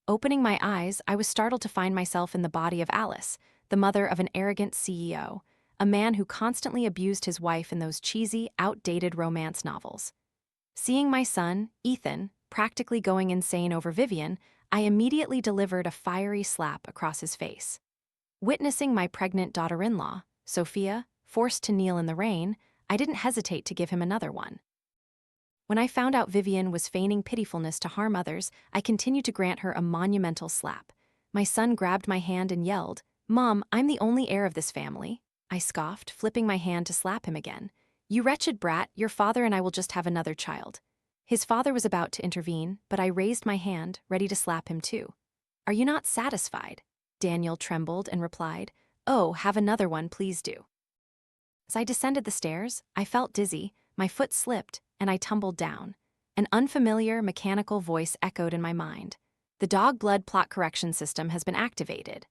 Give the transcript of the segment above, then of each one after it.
Opening my eyes, I was startled to find myself in the body of Alice, the mother of an arrogant CEO, a man who constantly abused his wife in those cheesy, outdated romance novels. Seeing my son, Ethan, practically going insane over Vivian, I immediately delivered a fiery slap across his face. Witnessing my pregnant daughter-in-law, Sophia, forced to kneel in the rain, I didn't hesitate to give him another one. When I found out Vivian was feigning pitifulness to harm others, I continued to grant her a monumental slap. My son grabbed my hand and yelled, "Mom, I'm the only heir of this family." I scoffed, flipping my hand to slap him again. "You wretched brat, your father and I will just have another child." His father was about to intervene, but I raised my hand, ready to slap him too. "Are you not satisfied?" Daniel trembled and replied, "Oh, have another one, please do." As I descended the stairs, I felt dizzy, my foot slipped, and I tumbled down. An unfamiliar, mechanical voice echoed in my mind. "The dog blood plot correction system has been activated."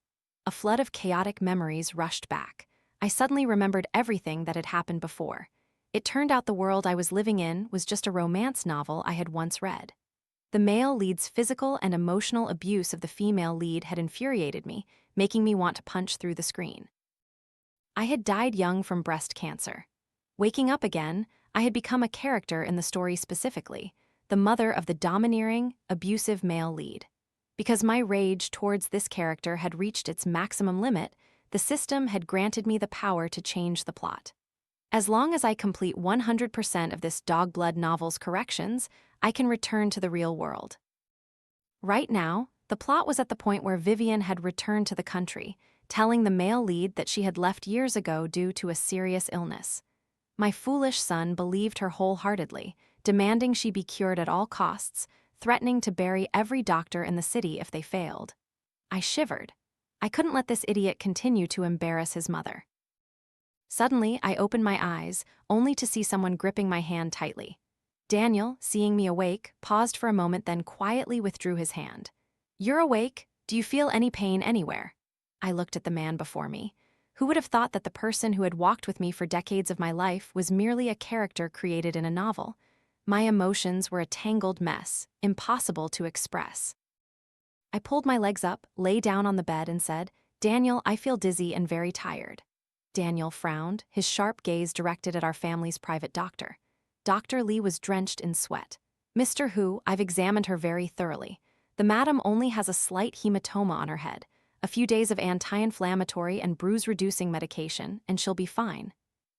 A flood of chaotic memories rushed back. I suddenly remembered everything that had happened before. It turned out the world I was living in was just a romance novel I had once read. The male lead's physical and emotional abuse of the female lead had infuriated me, making me want to punch through the screen. I had died young from breast cancer. Waking up again, I had become a character in the story specifically, the mother of the domineering, abusive male lead. Because my rage towards this character had reached its maximum limit, the system had granted me the power to change the plot. As long as I complete 100% of this dog blood novel's corrections, I can return to the real world. Right now, the plot was at the point where Vivian had returned to the country, telling the male lead that she had left years ago due to a serious illness. My foolish son believed her wholeheartedly, demanding she be cured at all costs, threatening to bury every doctor in the city if they failed. I shivered. I couldn't let this idiot continue to embarrass his mother. Suddenly, I opened my eyes, only to see someone gripping my hand tightly. Daniel, seeing me awake, paused for a moment, then quietly withdrew his hand. "You're awake? Do you feel any pain anywhere?" I looked at the man before me. Who would have thought that the person who had walked with me for decades of my life was merely a character created in a novel? My emotions were a tangled mess, impossible to express. I pulled my legs up, lay down on the bed, and said, "Daniel, I feel dizzy and very tired." Daniel frowned, his sharp gaze directed at our family's private doctor. Dr. Lee was drenched in sweat. "Mr. Hu, I've examined her very thoroughly. The madam only has a slight hematoma on her head, a few days of anti-inflammatory and bruise-reducing medication, and she'll be fine."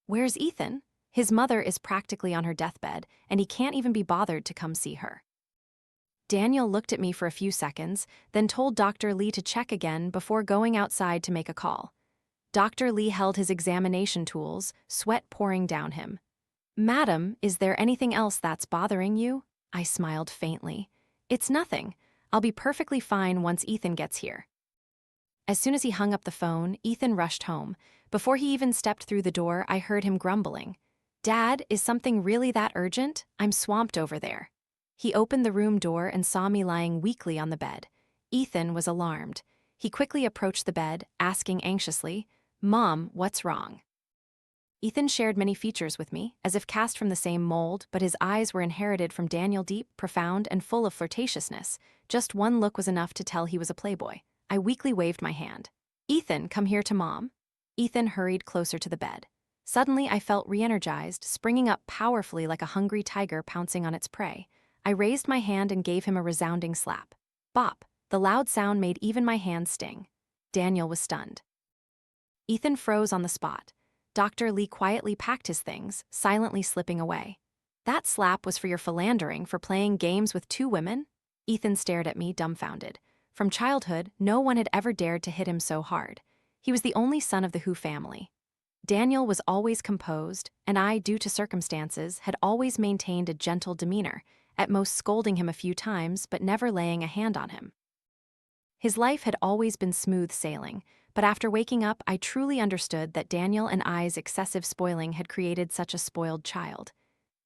"Where's Ethan?" "His mother is practically on her deathbed, and he can't even be bothered to come see her." Daniel looked at me for a few seconds, then told Dr. Lee to check again before going outside to make a call. Dr. Lee held his examination tools, sweat pouring down him. "Madam, is there anything else that's bothering you?" I smiled faintly. "It's nothing. I'll be perfectly fine once Ethan gets here." As soon as he hung up the phone, Ethan rushed home. Before he even stepped through the door, I heard him grumbling. "Dad, is something really that urgent? I'm swamped over there." He opened the room door and saw me lying weakly on the bed. Ethan was alarmed. He quickly approached the bed, asking anxiously, "Mom, what's wrong?" Ethan shared many features with me, as if cast from the same mold, but his eyes were inherited from Daniel, deep, profound, and full of flirtatiousness. Just one look was enough to tell he was a playboy. I weakly waved my hand. "Ethan, come here to Mom." Ethan hurried closer to the bed. Suddenly, I felt re-energized, springing up powerfully like a hungry tiger pouncing on its prey. I raised my hand and gave him a resounding slap. Bop! The loud sound made even my hand sting. Daniel was stunned. Ethan froze on the spot. Dr. Lee quietly packed his things, silently slipping away. "That slap was for your philandering, for playing games with two women?" Ethan stared at me, dumbfounded. From childhood, no one had ever dared to hit him so hard. He was the only son of the Hu family. Daniel was always composed, and I, due to circumstances, had always maintained a gentle demeanor, at most scolding him a few times but never laying a hand on him. His life had always been smooth sailing, but after waking up, I truly understood that Daniel and I's excessive spoiling had created such a spoiled child.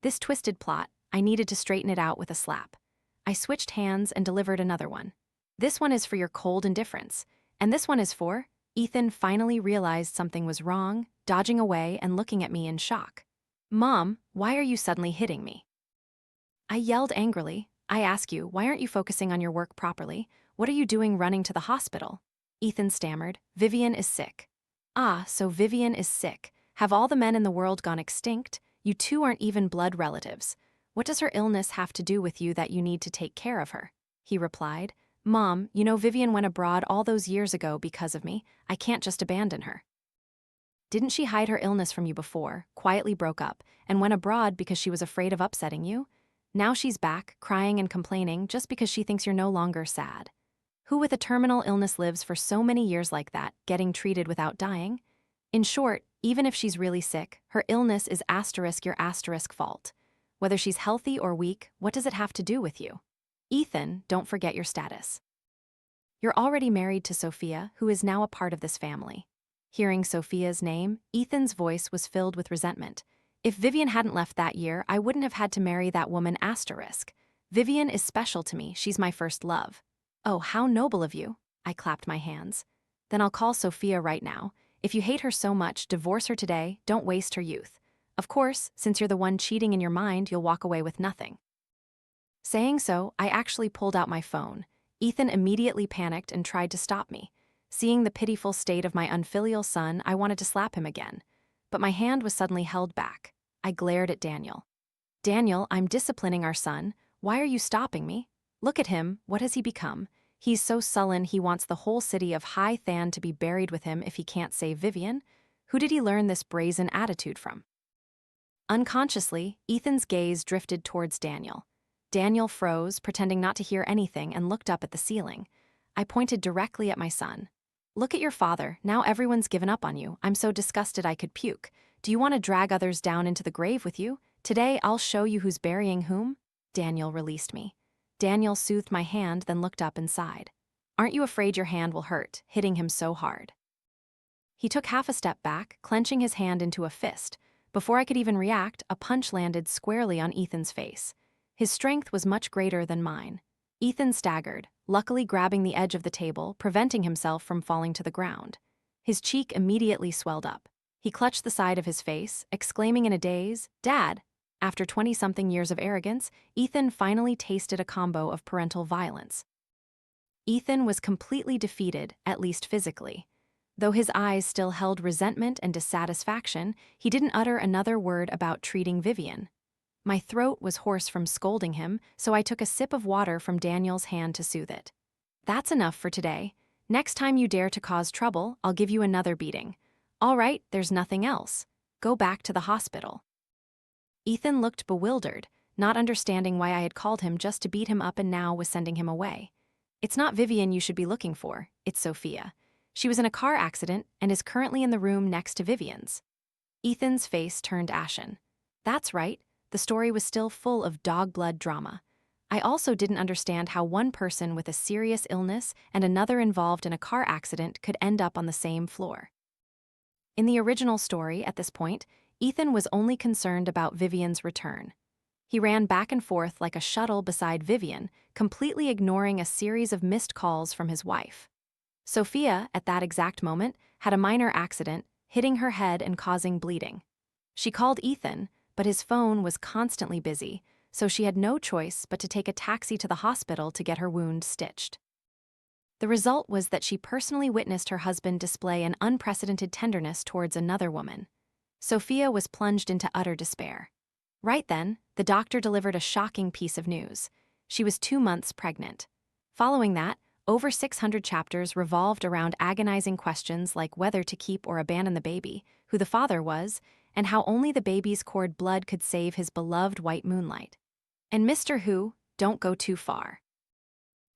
This twisted plot, I needed to straighten it out with a slap. I switched hands and delivered another one. "This one is for your cold indifference, and this one is for..." Ethan finally realized something was wrong, dodging away and looking at me in shock. "Mom, why are you suddenly hitting me?" I yelled angrily. "I ask you, why aren't you focusing on your work properly? What are you doing running to the hospital? Ethan stammered. Vivian is sick. Ah, so Vivian is sick. Have all the men in the world gone extinct? You two aren't even blood relatives. What does her illness have to do with you that you need to take care of her? He replied. Mom, you know Vivian went abroad all those years ago because of me. I can't just abandon her. Didn't she hide her illness from you before, quietly broke up, and went abroad because she was afraid of upsetting you? Now she's back, crying and complaining just because she thinks you're no longer sad. Who with a terminal illness lives for so many years like that, getting treated without dying? In short, even if she's really sick, her illness is your fault. Whether she's healthy or weak, what does it have to do with you? Ethan, don't forget your status. You're already married to Sophia, who is now a part of this family. Hearing Sophia's name, Ethan's voice was filled with resentment. If Vivian hadn't left that year, I wouldn't have had to marry that woman. Vivian is special to me, she's my first love. Oh, how noble of you. I clapped my hands. Then I'll call Sophia right now. If you hate her so much, divorce her today, don't waste her youth. Of course, since you're the one cheating in your mind, you'll walk away with nothing. Saying so, I actually pulled out my phone. Ethan immediately panicked and tried to stop me. Seeing the pitiful state of my unfilial son, I wanted to slap him again. But my hand was suddenly held back. I glared at Daniel. Daniel, I'm disciplining our son. Why are you stopping me? Look at him, what has he become? He's so sullen he wants the whole city of High Than to be buried with him if he can't save Vivian. Who did he learn this brazen attitude from? Unconsciously, Ethan's gaze drifted towards Daniel. Daniel froze, pretending not to hear anything, and looked up at the ceiling. I pointed directly at my son. Look at your father, now everyone's given up on you. I'm so disgusted I could puke. Do you want to drag others down into the grave with you? Today I'll show you who's burying whom. Daniel released me. Daniel soothed my hand, then looked up and sighed. Aren't you afraid your hand will hurt, hitting him so hard? He took half a step back, clenching his hand into a fist. Before I could even react, a punch landed squarely on Ethan's face. His strength was much greater than mine. Ethan staggered, luckily grabbing the edge of the table, preventing himself from falling to the ground. His cheek immediately swelled up. He clutched the side of his face, exclaiming in a daze, Dad! After 20-something years of arrogance, Ethan finally tasted a combo of parental violence. Ethan was completely defeated, at least physically. Though his eyes still held resentment and dissatisfaction, he didn't utter another word about treating Vivian. My throat was hoarse from scolding him, so I took a sip of water from Daniel's hand to soothe it. That's enough for today. Next time you dare to cause trouble, I'll give you another beating. All right, there's nothing else. Go back to the hospital. Ethan looked bewildered, not understanding why I had called him just to beat him up and now was sending him away. It's not Vivian you should be looking for, it's Sophia. She was in a car accident and is currently in the room next to Vivian's. Ethan's face turned ashen. That's right, the story was still full of dog blood drama. I also didn't understand how one person with a serious illness and another involved in a car accident could end up on the same floor. In the original story, at this point, Ethan was only concerned about Vivian's return. He ran back and forth like a shuttle beside Vivian, completely ignoring a series of missed calls from his wife. Sophia, at that exact moment, had a minor accident, hitting her head and causing bleeding. She called Ethan, but his phone was constantly busy, so she had no choice but to take a taxi to the hospital to get her wound stitched. The result was that she personally witnessed her husband display an unprecedented tenderness towards another woman. Sophia was plunged into utter despair. Right then, the doctor delivered a shocking piece of news. She was 2 months pregnant. Following that, over 600 chapters revolved around agonizing questions like whether to keep or abandon the baby, who the father was, and how only the baby's cord blood could save his beloved white Moonlight. And Mr. Who, don't go too far.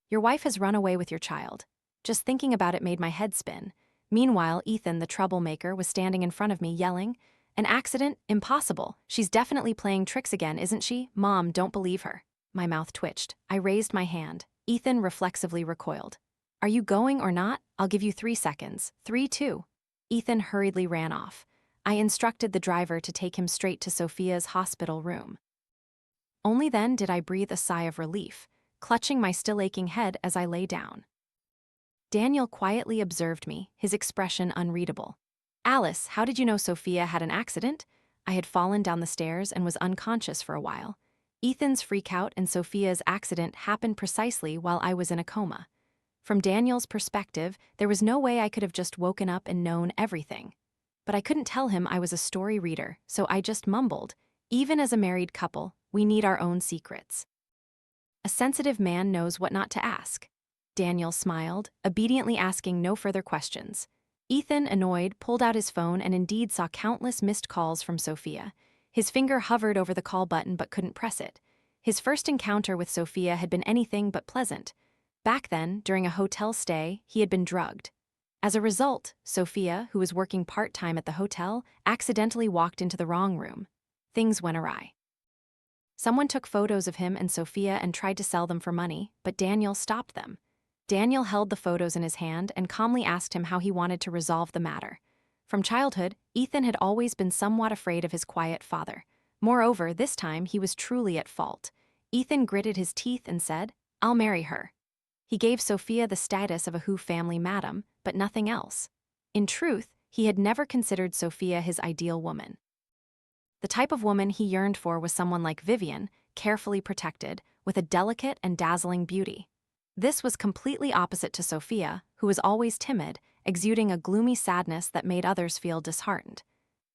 Your wife has run away with your child. Just thinking about it made my head spin. Meanwhile, Ethan, the troublemaker, was standing in front of me, yelling, An accident? Impossible. She's definitely playing tricks again, isn't she? Mom, don't believe her. My mouth twitched. I raised my hand. Ethan reflexively recoiled. Are you going or not? I'll give you 3 seconds. 3, 2. Ethan hurriedly ran off. I instructed the driver to take him straight to Sophia's hospital room. Only then did I breathe a sigh of relief, clutching my still aching head as I lay down. Daniel quietly observed me, his expression unreadable. Alice, how did you know Sophia had an accident? I had fallen down the stairs and was unconscious for a while. Ethan's freakout and Sophia's accident happened precisely while I was in a coma. From Daniel's perspective, there was no way I could have just woken up and known everything. But I couldn't tell him I was a story reader, so I just mumbled, "Even as a married couple, we need our own secrets." A sensitive man knows what not to ask. Daniel smiled, obediently asking no further questions. Ethan, annoyed, pulled out his phone and indeed saw countless missed calls from Sophia. His finger hovered over the call button but couldn't press it. His first encounter with Sophia had been anything but pleasant. Back then, during a hotel stay, he had been drugged. As a result, Sophia, who was working part-time at the hotel, accidentally walked into the wrong room. Things went awry. Someone took photos of him and Sophia and tried to sell them for money, but Daniel stopped them. Daniel held the photos in his hand and calmly asked him how he wanted to resolve the matter. From childhood, Ethan had always been somewhat afraid of his quiet father. Moreover, this time he was truly at fault. Ethan gritted his teeth and said, "I'll marry her." He gave Sophia the status of a Who family madam, but nothing else. In truth, he had never considered Sophia his ideal woman. The type of woman he yearned for was someone like Vivian, carefully protected, with a delicate and dazzling beauty. This was completely opposite to Sophia, who was always timid, exuding a gloomy sadness that made others feel disheartened.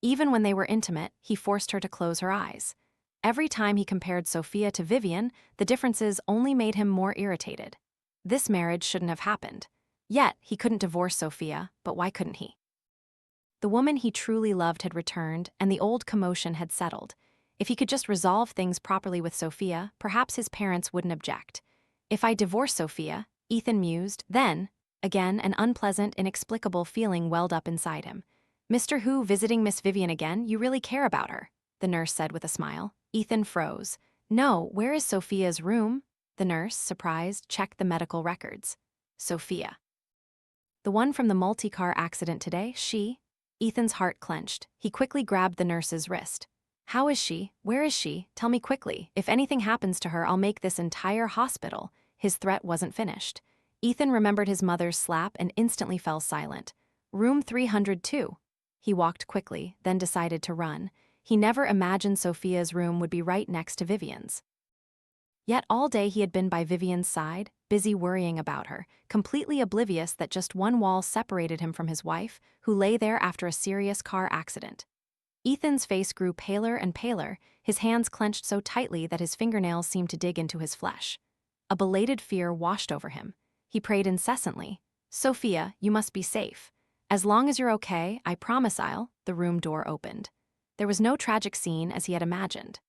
Even when they were intimate, he forced her to close her eyes. Every time he compared Sophia to Vivian, the differences only made him more irritated. This marriage shouldn't have happened. Yet, he couldn't divorce Sophia, but why couldn't he? The woman he truly loved had returned, and the old commotion had settled. If he could just resolve things properly with Sophia, perhaps his parents wouldn't object. If I divorce Sophia, Ethan mused, then, again, an unpleasant, inexplicable feeling welled up inside him. "Mr. Who visiting Miss Vivian again? You really care about her," the nurse said with a smile. Ethan froze. "No, where is Sophia's room?" The nurse, surprised, checked the medical records. "Sophia. The one from the multi-car accident today, she?" Ethan's heart clenched. He quickly grabbed the nurse's wrist. "How is she? Where is she? Tell me quickly. If anything happens to her, I'll make this entire hospital." His threat wasn't finished. Ethan remembered his mother's slap and instantly fell silent. "Room 302. He walked quickly, then decided to run. He never imagined Sophia's room would be right next to Vivian's. Yet all day he had been by Vivian's side, busy worrying about her, completely oblivious that just one wall separated him from his wife, who lay there after a serious car accident. Ethan's face grew paler and paler, his hands clenched so tightly that his fingernails seemed to dig into his flesh. A belated fear washed over him. He prayed incessantly, "Sophia, you must be safe. As long as you're okay, I promise I'll." The room door opened. There was no tragic scene as he had imagined.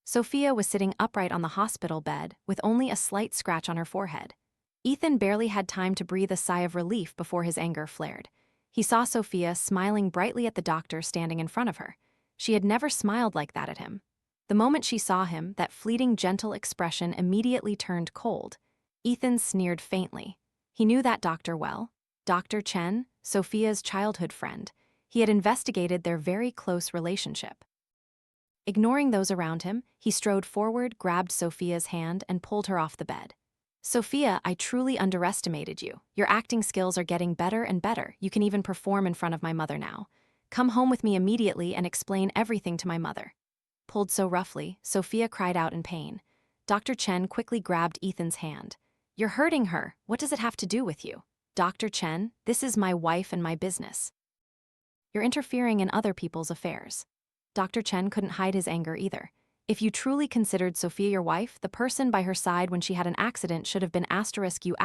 Sophia was sitting upright on the hospital bed, with only a slight scratch on her forehead. Ethan barely had time to breathe a sigh of relief before his anger flared. He saw Sophia smiling brightly at the doctor standing in front of her. She had never smiled like that at him. The moment she saw him, that fleeting gentle expression immediately turned cold. Ethan sneered faintly. He knew that doctor well. Dr. Chen, Sophia's childhood friend. He had investigated their very close relationship. Ignoring those around him, he strode forward, grabbed Sophia's hand, and pulled her off the bed. "Sophia, I truly underestimated you. Your acting skills are getting better and better. You can even perform in front of my mother now. Come home with me immediately and explain everything to my mother." Pulled so roughly, Sophia cried out in pain. Dr. Chen quickly grabbed Ethan's hand. "You're hurting her. What does it have to do with you?" "Dr. Chen, this is my wife and my business. You're interfering in other people's affairs." Dr. Chen couldn't hide his anger either. "If you truly considered Sophia your wife, the person by her side when she had an accident should have been *you*,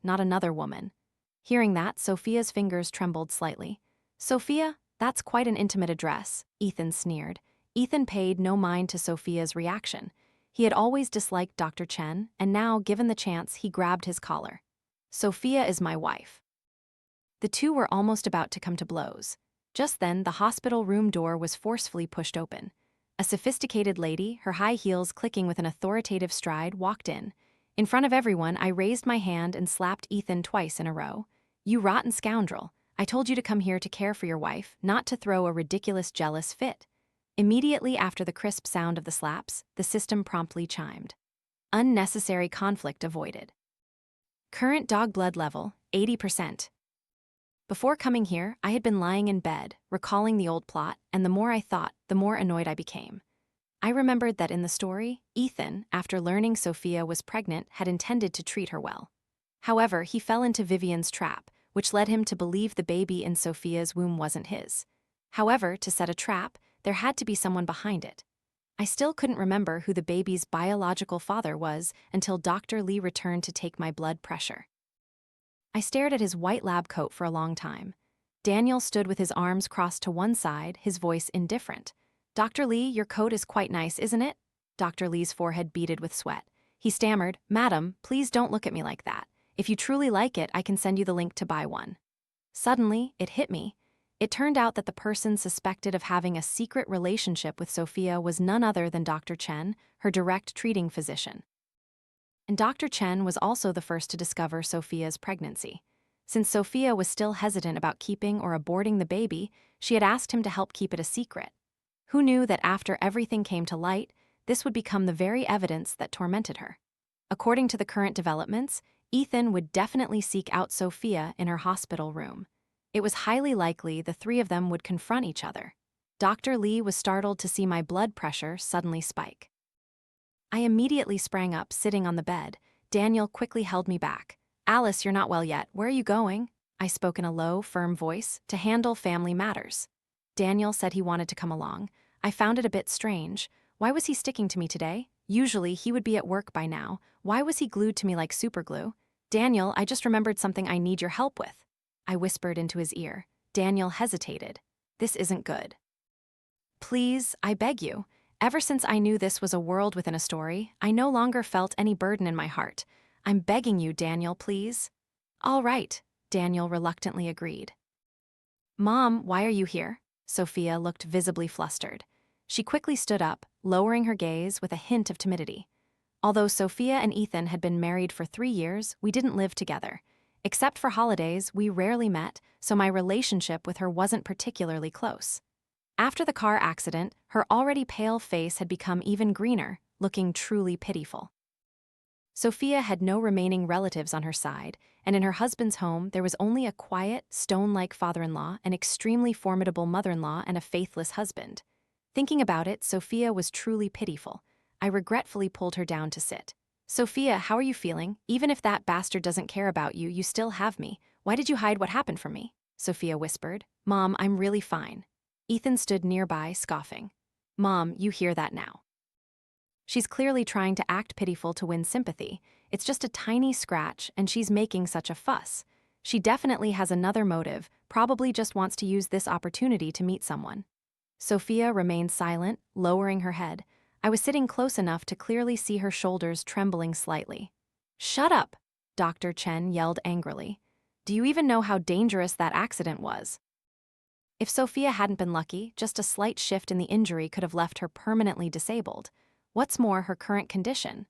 not another woman." Hearing that, Sophia's fingers trembled slightly. "Sophia, that's quite an intimate address," Ethan sneered. Ethan paid no mind to Sophia's reaction. He had always disliked Dr. Chen, and now, given the chance, he grabbed his collar. "Sophia is my wife." The two were almost about to come to blows. Just then, the hospital room door was forcefully pushed open. A sophisticated lady, her high heels clicking with an authoritative stride, walked in. In front of everyone, I raised my hand and slapped Ethan twice in a row. "You rotten scoundrel. I told you to come here to care for your wife, not to throw a ridiculous jealous fit." Immediately after the crisp sound of the slaps, the system promptly chimed. Unnecessary conflict avoided. Current dog blood level, 80%. Before coming here, I had been lying in bed, recalling the old plot, and the more I thought, the more annoyed I became. I remembered that in the story, Ethan, after learning Sophia was pregnant, had intended to treat her well. However, he fell into Vivian's trap, which led him to believe the baby in Sophia's womb wasn't his. However, to set a trap, there had to be someone behind it. I still couldn't remember who the baby's biological father was until Dr. Lee returned to take my blood pressure. I stared at his white lab coat for a long time. Daniel stood with his arms crossed to one side, his voice indifferent. "Dr. Lee, your coat is quite nice, isn't it?" Dr. Lee's forehead beaded with sweat. He stammered, "Madam, please don't look at me like that. If you truly like it, I can send you the link to buy one." Suddenly, it hit me. It turned out that the person suspected of having a secret relationship with Sophia was none other than Dr. Chen, her direct treating physician. And Dr. Chen was also the first to discover Sophia's pregnancy. Since Sophia was still hesitant about keeping or aborting the baby, she had asked him to help keep it a secret. Who knew that after everything came to light, this would become the very evidence that tormented her? According to the current developments, Ethan would definitely seek out Sophia in her hospital room. It was highly likely the three of them would confront each other. Dr. Lee was startled to see my blood pressure suddenly spike. I immediately sprang up, sitting on the bed. Daniel quickly held me back. "Alice, you're not well yet. Where are you going?" I spoke in a low, firm voice, "to handle family matters." Daniel said he wanted to come along. I found it a bit strange. Why was he sticking to me today? Usually he would be at work by now. Why was he glued to me like superglue? "Daniel, I just remembered something I need your help with," I whispered into his ear. Daniel hesitated. "This isn't good." "Please, I beg you." Ever since I knew this was a world within a story, I no longer felt any burden in my heart. "I'm begging you, Daniel, please." "All right," Daniel reluctantly agreed. "Mom, why are you here?" Sophia looked visibly flustered. She quickly stood up, lowering her gaze with a hint of timidity. Although Sophia and Ethan had been married for 3 years, we didn't live together. Except for holidays, we rarely met, so my relationship with her wasn't particularly close. After the car accident, her already pale face had become even greener, looking truly pitiful. Sophia had no remaining relatives on her side, and in her husband's home there was only a quiet, stone-like father-in-law, an extremely formidable mother-in-law, and a faithless husband. Thinking about it, Sophia was truly pitiful. I regretfully pulled her down to sit. "Sophia, how are you feeling? Even if that bastard doesn't care about you, you still have me. Why did you hide what happened from me?" Sophia whispered. "Mom, I'm really fine." Ethan stood nearby, scoffing. "Mom, you hear that now." She's clearly trying to act pitiful to win sympathy. It's just a tiny scratch, and she's making such a fuss. She definitely has another motive, probably just wants to use this opportunity to meet someone. Sophia remained silent, lowering her head. I was sitting close enough to clearly see her shoulders trembling slightly. "Shut up!" Dr. Chen yelled angrily. "Do you even know how dangerous that accident was?" If Sophia hadn't been lucky, just a slight shift in the injury could have left her permanently disabled. What's more, her current condition.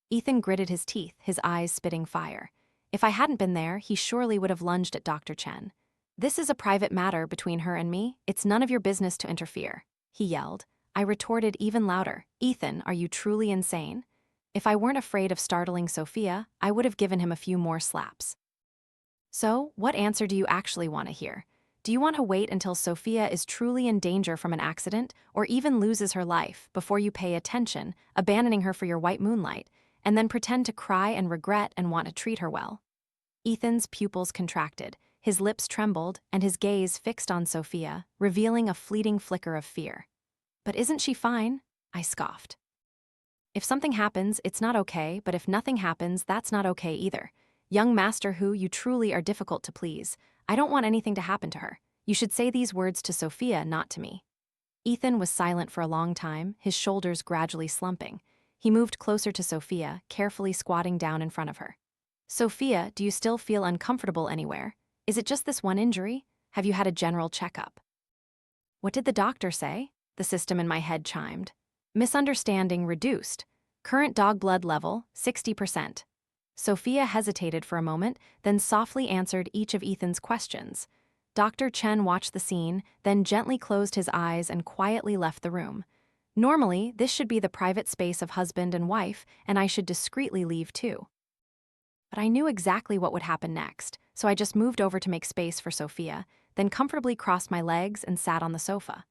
Ethan gritted his teeth, his eyes spitting fire. If I hadn't been there, he surely would have lunged at Dr. Chen. "This is a private matter between her and me. It's none of your business to interfere," he yelled. I retorted even louder. "Ethan, are you truly insane?" If I weren't afraid of startling Sophia, I would have given him a few more slaps. "So, what answer do you actually want to hear? Do you want to wait until Sophia is truly in danger from an accident, or even loses her life, before you pay attention, abandoning her for your white moonlight, and then pretend to cry and regret and want to treat her well?" Ethan's pupils contracted, his lips trembled, and his gaze fixed on Sophia, revealing a fleeting flicker of fear. "But isn't she fine?" I scoffed. "If something happens, it's not okay, but if nothing happens, that's not okay either. Young Master Hu, you truly are difficult to please. I don't want anything to happen to her. You should say these words to Sophia, not to me." Ethan was silent for a long time, his shoulders gradually slumping. He moved closer to Sophia, carefully squatting down in front of her. "Sophia, do you still feel uncomfortable anywhere? Is it just this one injury? Have you had a general checkup?" "What did the doctor say?" The system in my head chimed. "Misunderstanding reduced. Current dog blood level, 60%. Sophia hesitated for a moment, then softly answered each of Ethan's questions. Dr. Chen watched the scene, then gently closed his eyes and quietly left the room. Normally, this should be the private space of husband and wife, and I should discreetly leave too. But I knew exactly what would happen next, so I just moved over to make space for Sophia, then comfortably crossed my legs and sat on the sofa.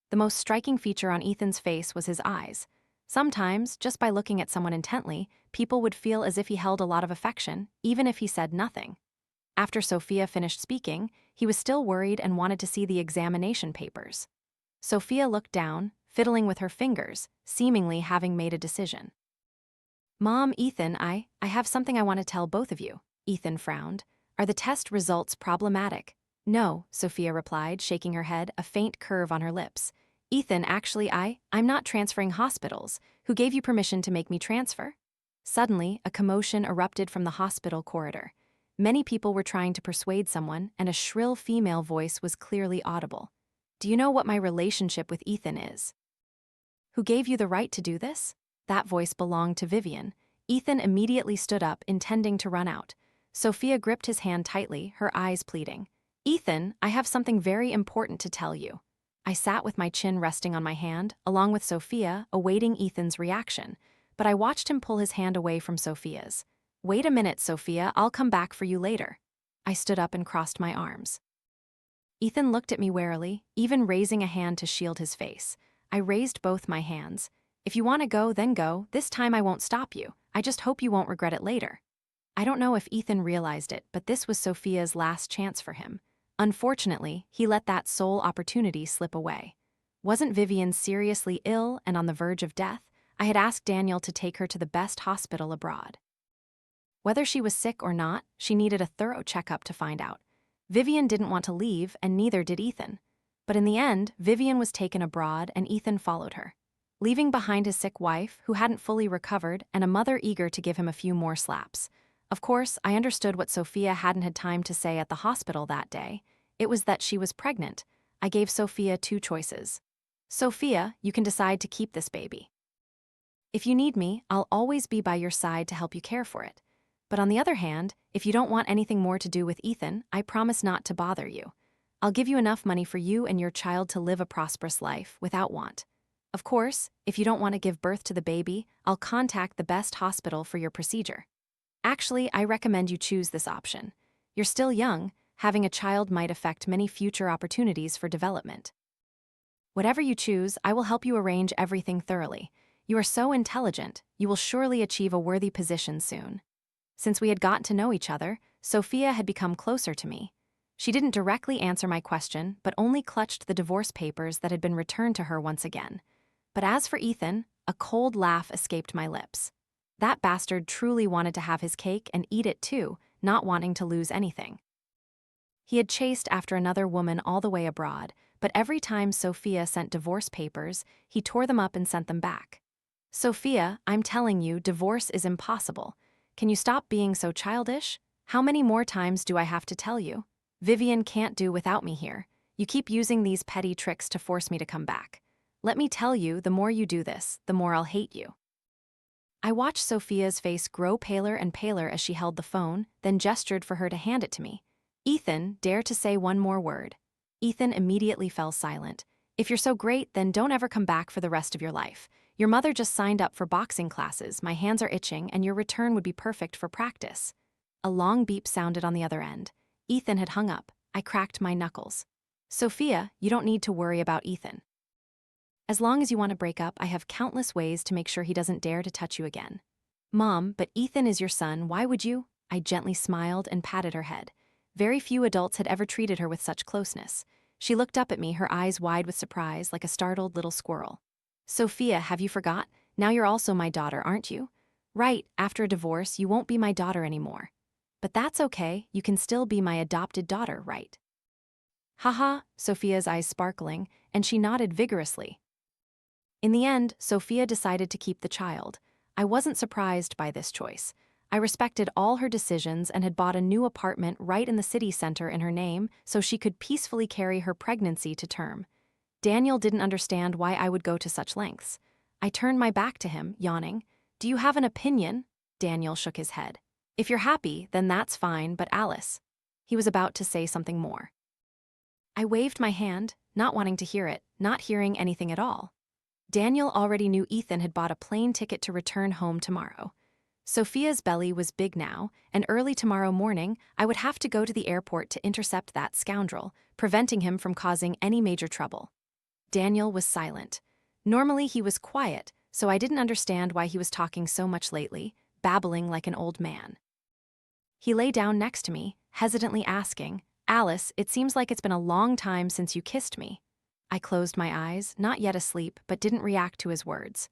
The most striking feature on Ethan's face was his eyes. Sometimes, just by looking at someone intently, people would feel as if he held a lot of affection, even if he said nothing. After Sophia finished speaking, he was still worried and wanted to see the examination papers. Sophia looked down, fiddling with her fingers, seemingly having made a decision. Mom, Ethan, I have something I want to tell both of you. Ethan frowned. Are the test results problematic? No, Sophia replied, shaking her head, a faint curve on her lips. Ethan, actually I'm not transferring hospitals. Who gave you permission to make me transfer? Suddenly, a commotion erupted from the hospital corridor. Many people were trying to persuade someone, and a shrill female voice was clearly audible. Do you know what my relationship with Ethan is? Who gave you the right to do this? That voice belonged to Vivian. Ethan immediately stood up, intending to run out. Sophia gripped his hand tightly, her eyes pleading. Ethan, I have something very important to tell you. I sat with my chin resting on my hand, along with Sophia, awaiting Ethan's reaction, but I watched him pull his hand away from Sophia's. Wait a minute, Sophia, I'll come back for you later. I stood up and crossed my arms. Ethan looked at me warily, even raising a hand to shield his face. I raised both my hands. If you want to go, then go. This time I won't stop you. I just hope you won't regret it later. I don't know if Ethan realized it, but this was Sophia's last chance for him. Unfortunately, he let that sole opportunity slip away. Wasn't Vivian seriously ill and on the verge of death? I had asked Daniel to take her to the best hospital abroad. Whether she was sick or not, she needed a thorough checkup to find out. Vivian didn't want to leave, and neither did Ethan. But in the end, Vivian was taken abroad and Ethan followed her, leaving behind his sick wife, who hadn't fully recovered, and a mother eager to give him a few more slaps. Of course, I understood what Sophia hadn't had time to say at the hospital that day. It was that she was pregnant. I gave Sophia two choices. Sophia, you can decide to keep this baby. If you need me, I'll always be by your side to help you care for it. But on the other hand, if you don't want anything more to do with Ethan, I promise not to bother you. I'll give you enough money for you and your child to live a prosperous life without want. Of course, if you don't want to give birth to the baby, I'll contact the best hospital for your procedure. Actually, I recommend you choose this option. You're still young, having a child might affect many future opportunities for development. Whatever you choose, I will help you arrange everything thoroughly. You are so intelligent, you will surely achieve a worthy position soon. Since we had gotten to know each other, Sophia had become closer to me. She didn't directly answer my question, but only clutched the divorce papers that had been returned to her once again. But as for Ethan, a cold laugh escaped my lips. That bastard truly wanted to have his cake and eat it too, not wanting to lose anything. He had chased after another woman all the way abroad, but every time Sophia sent divorce papers, he tore them up and sent them back. Sophia, I'm telling you, divorce is impossible. Can you stop being so childish? How many more times do I have to tell you? Vivian can't do without me here. You keep using these petty tricks to force me to come back. Let me tell you, the more you do this, the more I'll hate you. I watched Sophia's face grow paler and paler as she held the phone, then gestured for her to hand it to me. Ethan, dare to say one more word. Ethan immediately fell silent. If you're so great, then don't ever come back for the rest of your life. Your mother just signed up for boxing classes, my hands are itching, and your return would be perfect for practice. A long beep sounded on the other end. Ethan had hung up. I cracked my knuckles. Sophia, you don't need to worry about Ethan. As long as you want to break up, I have countless ways to make sure he doesn't dare to touch you again. Mom, but Ethan is your son, why would you? I gently smiled and patted her head. Very few adults had ever treated her with such closeness. She looked up at me, her eyes wide with surprise, like a startled little squirrel. Sophia, have you forgot? Now you're also my daughter, aren't you? Right, after a divorce, you won't be my daughter anymore. But that's okay, you can still be my adopted daughter, right? Haha, Sophia's eyes sparkling, and she nodded vigorously. In the end, Sophia decided to keep the child. I wasn't surprised by this choice. I respected all her decisions and had bought a new apartment right in the city center in her name so she could peacefully carry her pregnancy to term. Daniel didn't understand why I would go to such lengths. I turned my back to him, yawning. Do you have an opinion? Daniel shook his head. If you're happy, then that's fine, but Alice. He was about to say something more. I waved my hand, not wanting to hear it, not hearing anything at all. Daniel already knew Ethan had bought a plane ticket to return home tomorrow. Sophia's belly was big now, and early tomorrow morning, I would have to go to the airport to intercept that scoundrel, preventing him from causing any major trouble. Daniel was silent. Normally he was quiet, so I didn't understand why he was talking so much lately, babbling like an old man. He lay down next to me, hesitantly asking, "Alice, it seems like it's been a long time since you kissed me." I closed my eyes, not yet asleep, but didn't react to his words.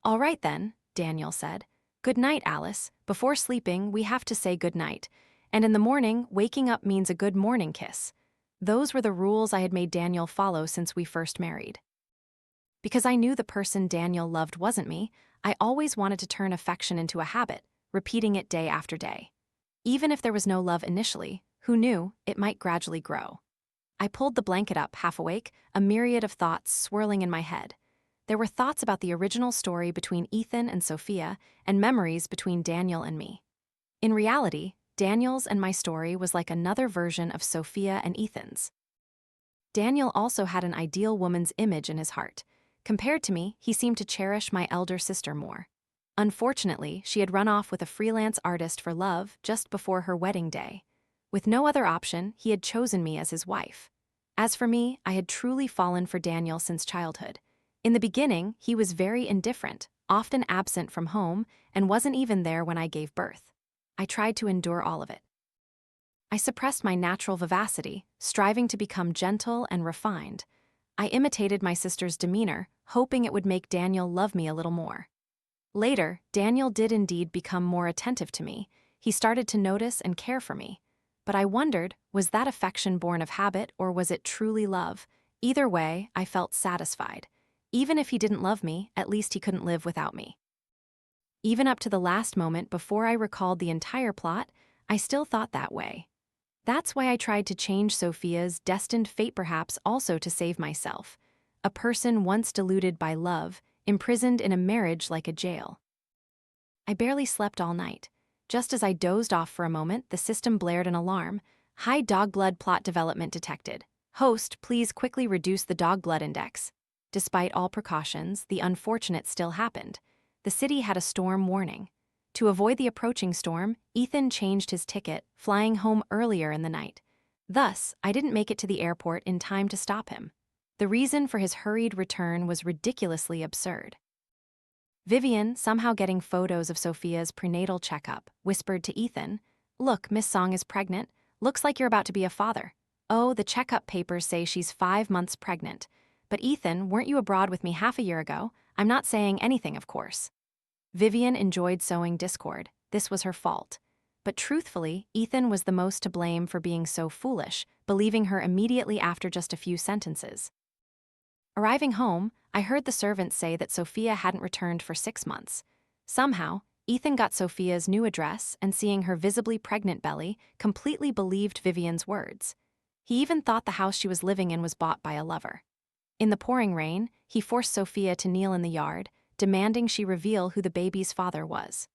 "All right then," Daniel said. "Good night, Alice. Before sleeping, we have to say good night. And in the morning, waking up means a good morning kiss." Those were the rules I had made Daniel follow since we first married. Because I knew the person Daniel loved wasn't me, I always wanted to turn affection into a habit, repeating it day after day. Even if there was no love initially, who knew, it might gradually grow. I pulled the blanket up, half awake, a myriad of thoughts swirling in my head. There were thoughts about the original story between Ethan and Sophia, and memories between Daniel and me. In reality, Daniel's and my story was like another version of Sophia and Ethan's. Daniel also had an ideal woman's image in his heart. Compared to me, he seemed to cherish my elder sister more. Unfortunately, she had run off with a freelance artist for love just before her wedding day. With no other option, he had chosen me as his wife. As for me, I had truly fallen for Daniel since childhood. In the beginning, he was very indifferent, often absent from home, and wasn't even there when I gave birth. I tried to endure all of it. I suppressed my natural vivacity, striving to become gentle and refined. I imitated my sister's demeanor, hoping it would make Daniel love me a little more. Later, Daniel did indeed become more attentive to me. He started to notice and care for me. But I wondered, was that affection born of habit or was it truly love? Either way, I felt satisfied. Even if he didn't love me, at least he couldn't live without me. Even up to the last moment before I recalled the entire plot, I still thought that way. That's why I tried to change Sophia's destined fate perhaps also to save myself. A person once deluded by love, imprisoned in a marriage like a jail. I barely slept all night. Just as I dozed off for a moment, the system blared an alarm. "High dog blood plot development detected. Host, please quickly reduce the dog blood index." Despite all precautions, the unfortunate still happened. The city had a storm warning. To avoid the approaching storm, Ethan changed his ticket, flying home earlier in the night. Thus, I didn't make it to the airport in time to stop him. The reason for his hurried return was ridiculously absurd. Vivian, somehow getting photos of Sophia's prenatal checkup, whispered to Ethan, "Look, Miss Song is pregnant. Looks like you're about to be a father. Oh, the checkup papers say she's 5 months pregnant. But Ethan, weren't you abroad with me half a year ago? I'm not saying anything, of course." Vivian enjoyed sowing discord. This was her fault. But truthfully, Ethan was the most to blame for being so foolish, believing her immediately after just a few sentences. Arriving home, I heard the servants say that Sophia hadn't returned for 6 months. Somehow, Ethan got Sophia's new address and seeing her visibly pregnant belly, completely believed Vivian's words. He even thought the house she was living in was bought by a lover. In the pouring rain, he forced Sophia to kneel in the yard, demanding she reveal who the baby's father was.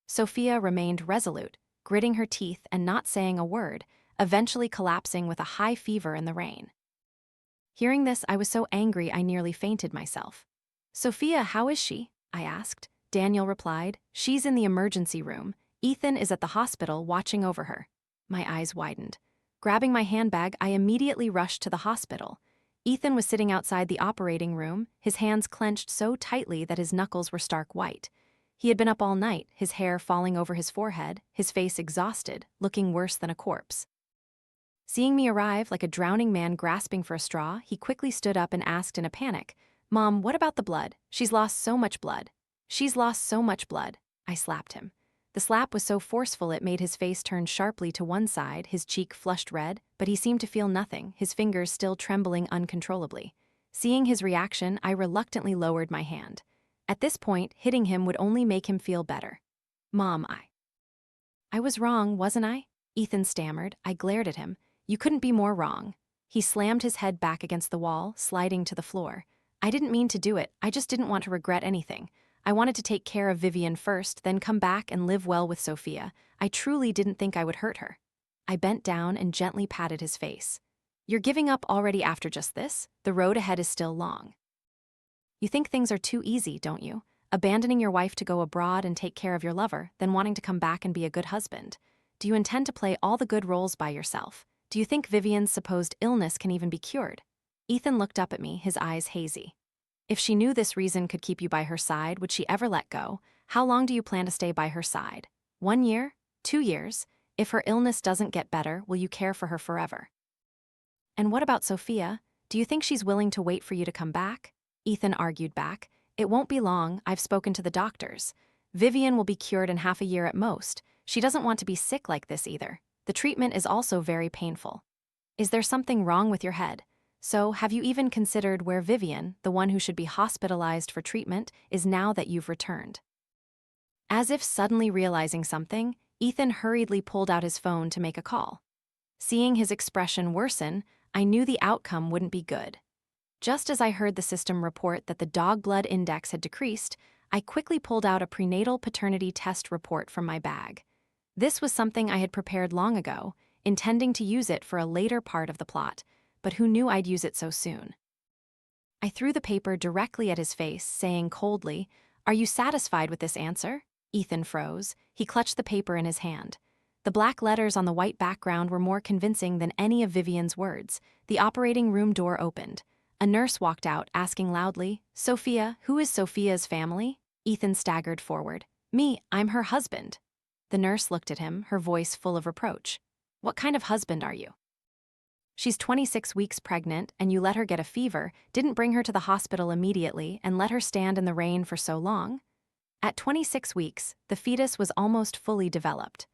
Sophia remained resolute, gritting her teeth and not saying a word, eventually collapsing with a high fever in the rain. Hearing this, I was so angry I nearly fainted myself. "Sophia, how is she?" I asked. Daniel replied, "She's in the emergency room. Ethan is at the hospital watching over her." My eyes widened. Grabbing my handbag, I immediately rushed to the hospital. Ethan was sitting outside the operating room, his hands clenched so tightly that his knuckles were stark white. He had been up all night, his hair falling over his forehead, his face exhausted, looking worse than a corpse. Seeing me arrive like a drowning man grasping for a straw, he quickly stood up and asked in a panic, "Mom, what about the blood? She's lost so much blood." "She's lost so much blood." I slapped him. The slap was so forceful it made his face turn sharply to one side, his cheek flushed red, but he seemed to feel nothing, his fingers still trembling uncontrollably. Seeing his reaction, I reluctantly lowered my hand. At this point, hitting him would only make him feel better. "Mom, I was wrong, wasn't I?" Ethan stammered. I glared at him. "You couldn't be more wrong." He slammed his head back against the wall, sliding to the floor. "I didn't mean to do it, I just didn't want to regret anything. I wanted to take care of Vivian first, then come back and live well with Sophia. I truly didn't think I would hurt her." I bent down and gently patted his face. "You're giving up already after just this? The road ahead is still long. You think things are too easy, don't you? Abandoning your wife to go abroad and take care of your lover, then wanting to come back and be a good husband. Do you intend to play all the good roles by yourself? Do you think Vivian's supposed illness can even be cured?" Ethan looked up at me, his eyes hazy. If she knew this reason could keep you by her side, would she ever let go? How long do you plan to stay by her side? 1 year? 2 years? If her illness doesn't get better, will you care for her forever? And what about Sophia? Do you think she's willing to wait for you to come back? Ethan argued back. It won't be long, I've spoken to the doctors. Vivian will be cured in half a year at most. She doesn't want to be sick like this either. The treatment is also very painful. Is there something wrong with your head? So, have you even considered where Vivian, the one who should be hospitalized for treatment, is now that you've returned? As if suddenly realizing something, Ethan hurriedly pulled out his phone to make a call. Seeing his expression worsen, I knew the outcome wouldn't be good. Just as I heard the system report that the dog blood index had decreased, I quickly pulled out a prenatal paternity test report from my bag. This was something I had prepared long ago, intending to use it for a later part of the plot, but who knew I'd use it so soon? I threw the paper directly at his face, saying coldly, "Are you satisfied with this answer?" Ethan froze. He clutched the paper in his hand. The black letters on the white background were more convincing than any of Vivian's words. The operating room door opened. A nurse walked out, asking loudly, "Sophia, who is Sophia's family?" Ethan staggered forward. "Me, I'm her husband." The nurse looked at him, her voice full of reproach. "What kind of husband are you? She's 26 weeks pregnant, and you let her get a fever, didn't bring her to the hospital immediately, and let her stand in the rain for so long?" At 26 weeks, the fetus was almost fully developed.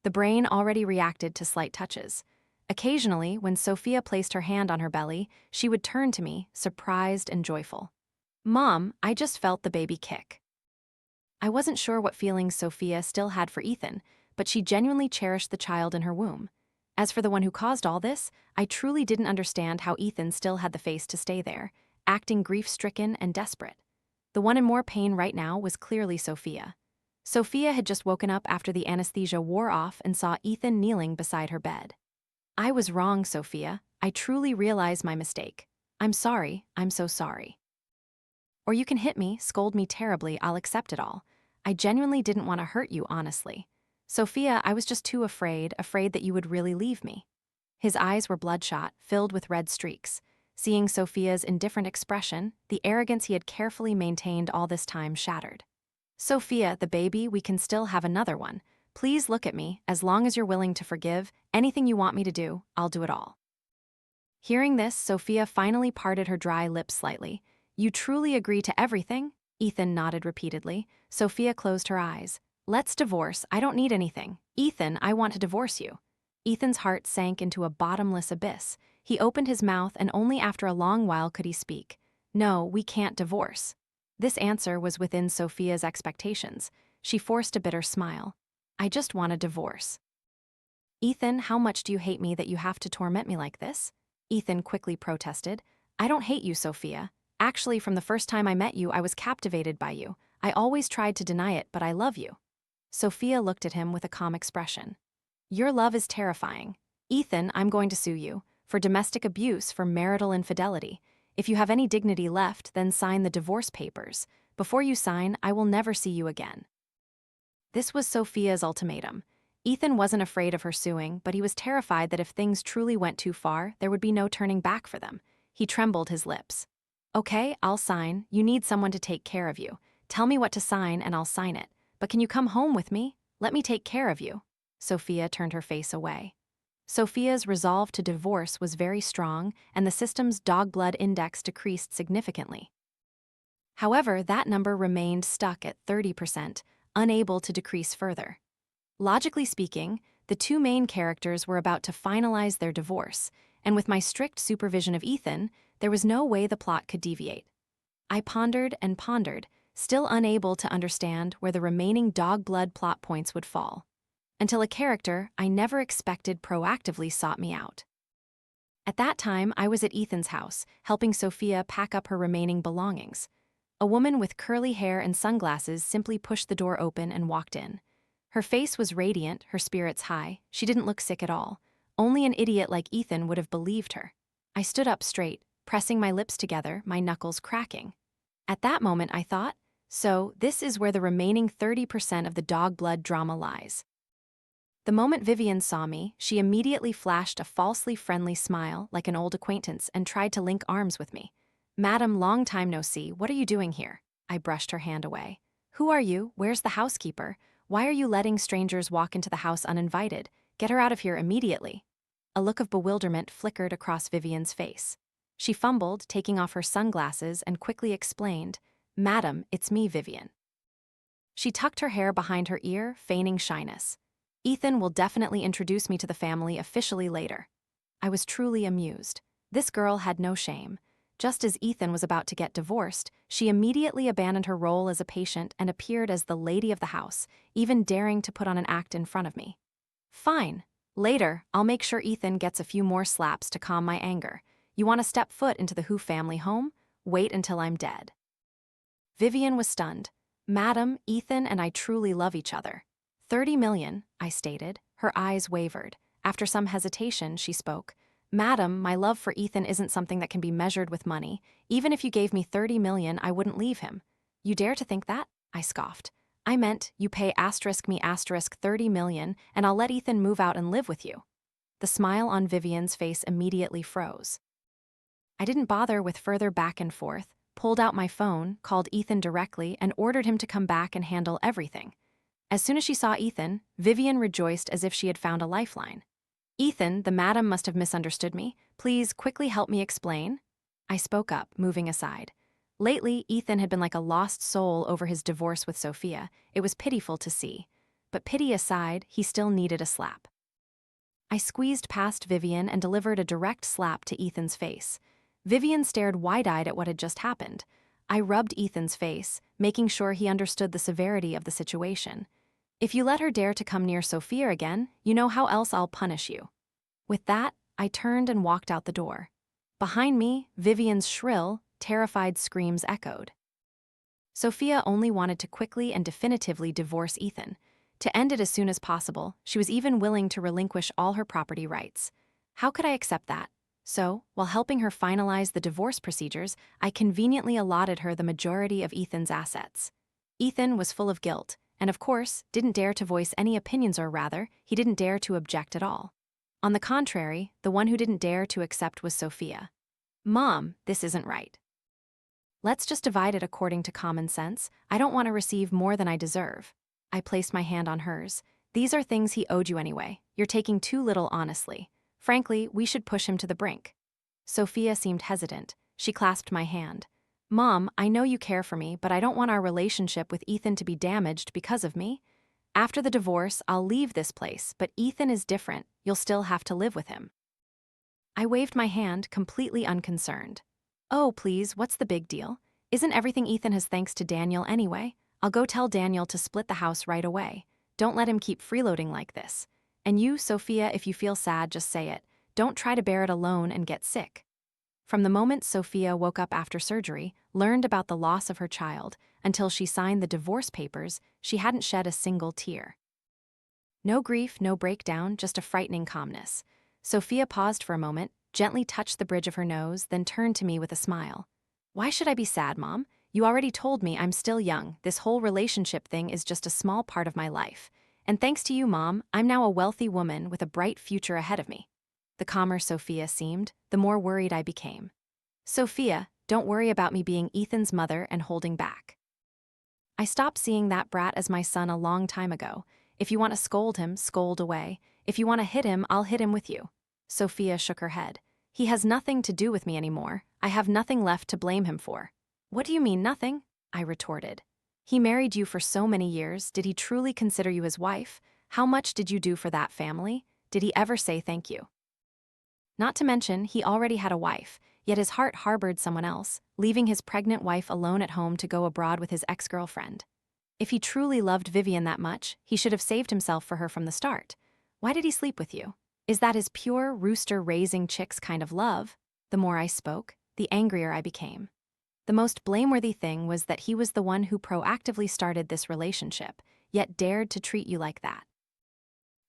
The brain already reacted to slight touches. Occasionally, when Sophia placed her hand on her belly, she would turn to me, surprised and joyful. "Mom, I just felt the baby kick." I wasn't sure what feelings Sophia still had for Ethan, but she genuinely cherished the child in her womb. As for the one who caused all this, I truly didn't understand how Ethan still had the face to stay there, acting grief-stricken and desperate. The one in more pain right now was clearly Sophia. Sophia had just woken up after the anesthesia wore off and saw Ethan kneeling beside her bed. "I was wrong, Sophia. I truly realize my mistake. I'm sorry, I'm so sorry." Or you can hit me, scold me terribly, I'll accept it all. I genuinely didn't want to hurt you, honestly. Sophia, I was just too afraid that you would really leave me. His eyes were bloodshot, filled with red streaks. Seeing Sophia's indifferent expression, the arrogance he had carefully maintained all this time shattered. "Sophia, the baby, we can still have another one. Please look at me, as long as you're willing to forgive, anything you want me to do, I'll do it all." Hearing this, Sophia finally parted her dry lips slightly. "You truly agree to everything?" Ethan nodded repeatedly. Sophia closed her eyes. "Let's divorce, I don't need anything. Ethan, I want to divorce you." Ethan's heart sank into a bottomless abyss. He opened his mouth and only after a long while could he speak. "No, we can't divorce." This answer was within Sophia's expectations. She forced a bitter smile. "I just want a divorce." "Ethan, how much do you hate me that you have to torment me like this?" Ethan quickly protested. "I don't hate you, Sophia. Actually, from the first time I met you, I was captivated by you. I always tried to deny it, but I love you." Sophia looked at him with a calm expression. "Your love is terrifying. Ethan, I'm going to sue you. For domestic abuse, for marital infidelity. If you have any dignity left, then sign the divorce papers. Before you sign, I will never see you again." This was Sophia's ultimatum. Ethan wasn't afraid of her suing, but he was terrified that if things truly went too far, there would be no turning back for them. He trembled his lips. "Okay, I'll sign. You need someone to take care of you. Tell me what to sign and I'll sign it. But can you come home with me? Let me take care of you." Sophia turned her face away. Sophia's resolve to divorce was very strong, and the system's dog blood index decreased significantly. However, that number remained stuck at 30%, unable to decrease further. Logically speaking, the two main characters were about to finalize their divorce, and with my strict supervision of Ethan, there was no way the plot could deviate. I pondered and pondered, still unable to understand where the remaining dog blood plot points would fall, until a character I never expected proactively sought me out. At that time, I was at Ethan's house, helping Sophia pack up her remaining belongings. A woman with curly hair and sunglasses simply pushed the door open and walked in. Her face was radiant, her spirits high. She didn't look sick at all. Only an idiot like Ethan would have believed her. I stood up straight, pressing my lips together, my knuckles cracking. At that moment, I thought, so this is where the remaining 30% of the dog blood drama lies. The moment Vivian saw me, she immediately flashed a falsely friendly smile like an old acquaintance and tried to link arms with me. Madam, long time no see, what are you doing here? I brushed her hand away. Who are you? Where's the housekeeper? Why are you letting strangers walk into the house uninvited? Get her out of here immediately. A look of bewilderment flickered across Vivian's face. She fumbled, taking off her sunglasses, and quickly explained, Madam, it's me, Vivian. She tucked her hair behind her ear, feigning shyness. Ethan will definitely introduce me to the family officially later. I was truly amused. This girl had no shame. Just as Ethan was about to get divorced, she immediately abandoned her role as a patient and appeared as the lady of the house, even daring to put on an act in front of me. Fine. Later, I'll make sure Ethan gets a few more slaps to calm my anger. You want to step foot into the Who family home? Wait until I'm dead. Vivian was stunned. Madam, Ethan and I truly love each other. 30 million, I stated. Her eyes wavered. After some hesitation, she spoke. Madam, my love for Ethan isn't something that can be measured with money. Even if you gave me 30 million, I wouldn't leave him. You dare to think that? I scoffed. I meant, you pay me 30 million, and I'll let Ethan move out and live with you. The smile on Vivian's face immediately froze. I didn't bother with further back and forth, pulled out my phone, called Ethan directly, and ordered him to come back and handle everything. As soon as she saw Ethan, Vivian rejoiced as if she had found a lifeline. Ethan, the madam must have misunderstood me. Please quickly help me explain. I spoke up, moving aside. Lately, Ethan had been like a lost soul over his divorce with Sophia. It was pitiful to see. But pity aside, he still needed a slap. I squeezed past Vivian and delivered a direct slap to Ethan's face. Vivian stared wide-eyed at what had just happened. I rubbed Ethan's face, making sure he understood the severity of the situation. If you let her dare to come near Sophia again, you know how else I'll punish you. With that, I turned and walked out the door. Behind me, Vivian's shrill, terrified screams echoed. Sophia only wanted to quickly and definitively divorce Ethan. To end it as soon as possible, she was even willing to relinquish all her property rights. How could I accept that? So, while helping her finalize the divorce procedures, I conveniently allotted her the majority of Ethan's assets. Ethan was full of guilt, and of course, didn't dare to voice any opinions, or rather, he didn't dare to object at all. On the contrary, the one who didn't dare to accept was Sophia. Mom, this isn't right. Let's just divide it according to common sense. I don't want to receive more than I deserve. I placed my hand on hers. These are things he owed you anyway. You're taking too little, honestly. Frankly, we should push him to the brink. Sophia seemed hesitant. She clasped my hand. Mom, I know you care for me, but I don't want our relationship with Ethan to be damaged because of me. After the divorce, I'll leave this place, but Ethan is different. You'll still have to live with him. I waved my hand, completely unconcerned. Oh, please, what's the big deal? Isn't everything Ethan has thanks to Daniel anyway? I'll go tell Daniel to split the house right away. Don't let him keep freeloading like this. And you, Sophia, if you feel sad, just say it. Don't try to bear it alone and get sick. From the moment Sophia woke up after surgery, learned about the loss of her child, until she signed the divorce papers, she hadn't shed a single tear. No grief, no breakdown, just a frightening calmness. Sophia paused for a moment, gently touched the bridge of her nose, then turned to me with a smile. Why should I be sad, Mom? You already told me I'm still young. This whole relationship thing is just a small part of my life. And thanks to you, Mom, I'm now a wealthy woman with a bright future ahead of me. The calmer Sophia seemed, the more worried I became. Sophia, don't worry about me being Ethan's mother and holding back. I stopped seeing that brat as my son a long time ago. If you want to scold him, scold away. If you want to hit him, I'll hit him with you. Sophia shook her head. He has nothing to do with me anymore. I have nothing left to blame him for. What do you mean, nothing? I retorted. He married you for so many years. Did he truly consider you his wife? How much did you do for that family? Did he ever say thank you? Not to mention, he already had a wife, yet his heart harbored someone else, leaving his pregnant wife alone at home to go abroad with his ex-girlfriend. If he truly loved Vivian that much, he should have saved himself for her from the start. Why did he sleep with you? Is that his pure rooster-raising chicks kind of love? The more I spoke, the angrier I became. The most blameworthy thing was that he was the one who proactively started this relationship, yet dared to treat you like that.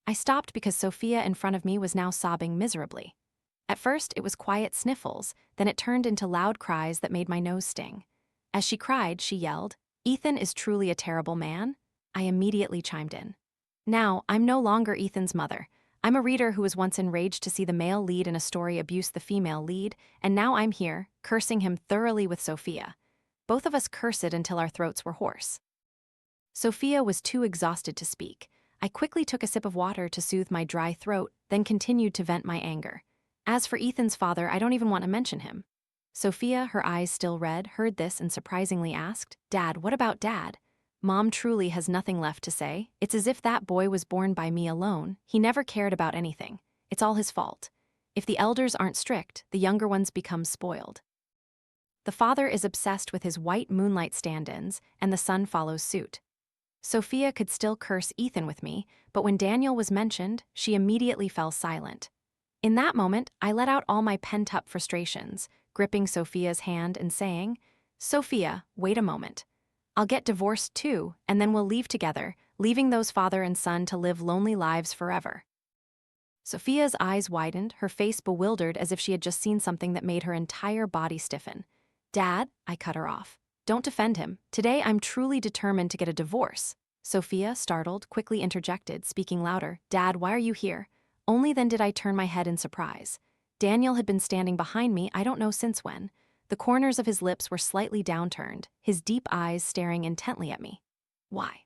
I stopped because Sophia in front of me was now sobbing miserably. At first, it was quiet sniffles, then it turned into loud cries that made my nose sting. As she cried, she yelled, "Ethan is truly a terrible man?" I immediately chimed in. Now, I'm no longer Ethan's mother. I'm a reader who was once enraged to see the male lead in a story abuse the female lead, and now I'm here, cursing him thoroughly with Sophia. Both of us cursed until our throats were hoarse. Sophia was too exhausted to speak. I quickly took a sip of water to soothe my dry throat, then continued to vent my anger. As for Ethan's father, I don't even want to mention him. Sophia, her eyes still red, heard this and surprisingly asked, "Dad, what about Dad?" Mom truly has nothing left to say. It's as if that boy was born by me alone. He never cared about anything. It's all his fault. If the elders aren't strict, the younger ones become spoiled. The father is obsessed with his white Moonlight stand-ins, and the son follows suit. Sophia could still curse Ethan with me, but when Daniel was mentioned, she immediately fell silent. In that moment, I let out all my pent-up frustrations, gripping Sophia's hand and saying, "Sophia, wait a moment. I'll get divorced too, and then we'll leave together, leaving those father and son to live lonely lives forever." Sophia's eyes widened, her face bewildered as if she had just seen something that made her entire body stiffen. "Dad," I cut her off. "Don't defend him. Today I'm truly determined to get a divorce." Sophia, startled, quickly interjected, speaking louder, "Dad, why are you here?" Only then did I turn my head in surprise. Daniel had been standing behind me, I don't know since when. The corners of his lips were slightly downturned, his deep eyes staring intently at me. "Why?"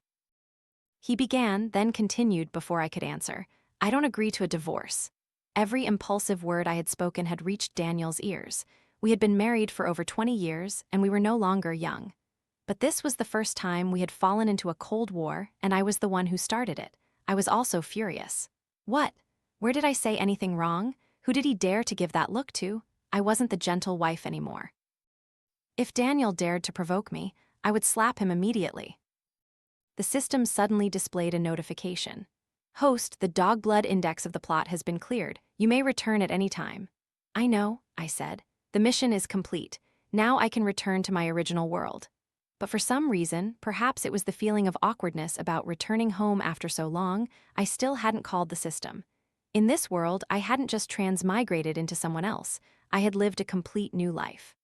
He began, then continued before I could answer. "I don't agree to a divorce." Every impulsive word I had spoken had reached Daniel's ears. We had been married for over 20 years, and we were no longer young. But this was the first time we had fallen into a cold war, and I was the one who started it. I was also furious. What? Where did I say anything wrong? Who did he dare to give that look to? I wasn't the gentle wife anymore. If Daniel dared to provoke me, I would slap him immediately. The system suddenly displayed a notification. "Host, the dog blood index of the plot has been cleared. You may return at any time." "I know," I said. "The mission is complete. Now I can return to my original world." But for some reason, perhaps it was the feeling of awkwardness about returning home after so long, I still hadn't called the system. In this world, I hadn't just transmigrated into someone else. I had lived a complete new life.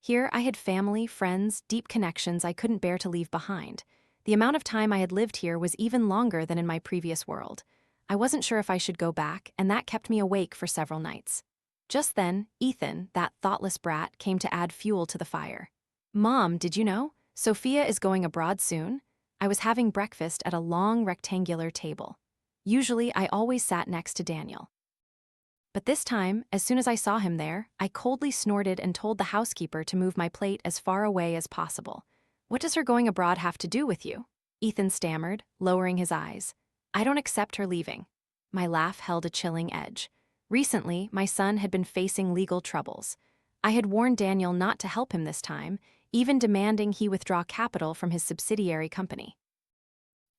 Here I had family, friends, deep connections I couldn't bear to leave behind. The amount of time I had lived here was even longer than in my previous world. I wasn't sure if I should go back, and that kept me awake for several nights. Just then, Ethan, that thoughtless brat, came to add fuel to the fire. "Mom, did you know? Sophia is going abroad soon." I was having breakfast at a long rectangular table. Usually, I always sat next to Daniel. But this time, as soon as I saw him there, I coldly snorted and told the housekeeper to move my plate as far away as possible. "What does her going abroad have to do with you?" Ethan stammered, lowering his eyes. "I don't accept her leaving." My laugh held a chilling edge. Recently, my son had been facing legal troubles. I had warned Daniel not to help him this time, even demanding he withdraw capital from his subsidiary company.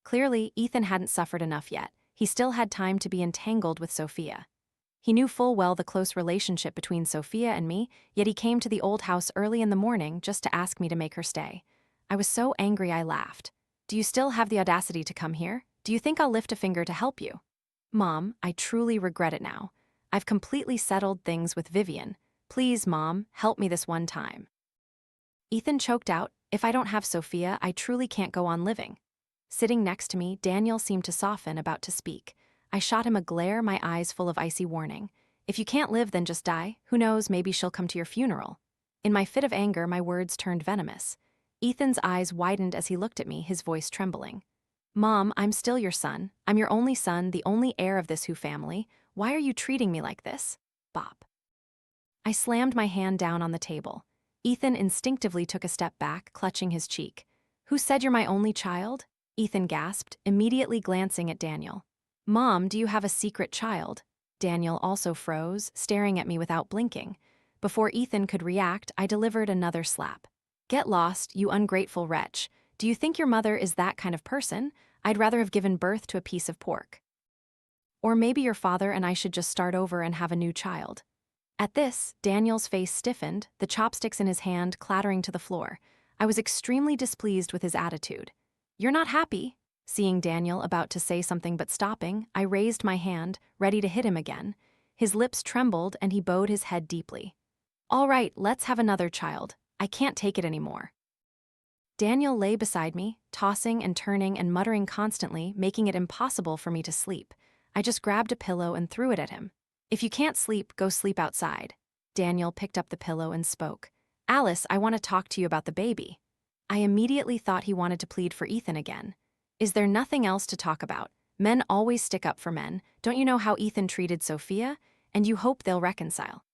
Clearly, Ethan hadn't suffered enough yet. He still had time to be entangled with Sophia. He knew full well the close relationship between Sophia and me, yet he came to the old house early in the morning just to ask me to make her stay. I was so angry I laughed. "Do you still have the audacity to come here? Do you think I'll lift a finger to help you?" "Mom, I truly regret it now. I've completely settled things with Vivian. Please, Mom, help me this one time." Ethan choked out, "If I don't have Sophia, I truly can't go on living." Sitting next to me, Daniel seemed to soften, about to speak. I shot him a glare, my eyes full of icy warning. "If you can't live, then just die. Who knows, maybe she'll come to your funeral." In my fit of anger, my words turned venomous. Ethan's eyes widened as he looked at me, his voice trembling. "Mom, I'm still your son. I'm your only son, the only heir of this Who family. Why are you treating me like this?" Bop. I slammed my hand down on the table. Ethan instinctively took a step back, clutching his cheek. "Who said you're my only child?" Ethan gasped, immediately glancing at Daniel. "Mom, do you have a secret child?" Daniel also froze, staring at me without blinking. Before Ethan could react, I delivered another slap. "Get lost, you ungrateful wretch. Do you think your mother is that kind of person? I'd rather have given birth to a piece of pork. Or maybe your father and I should just start over and have a new child." At this, Daniel's face stiffened, the chopsticks in his hand clattering to the floor. I was extremely displeased with his attitude. "You're not happy?" Seeing Daniel about to say something but stopping, I raised my hand, ready to hit him again. His lips trembled and he bowed his head deeply. "All right, let's have another child. I can't take it anymore." Daniel lay beside me, tossing and turning and muttering constantly, making it impossible for me to sleep. I just grabbed a pillow and threw it at him. If you can't sleep, go sleep outside. Daniel picked up the pillow and spoke. Alice, I want to talk to you about the baby. I immediately thought he wanted to plead for Ethan again. Is there nothing else to talk about? Men always stick up for men. Don't you know how Ethan treated Sophia? And you hope they'll reconcile.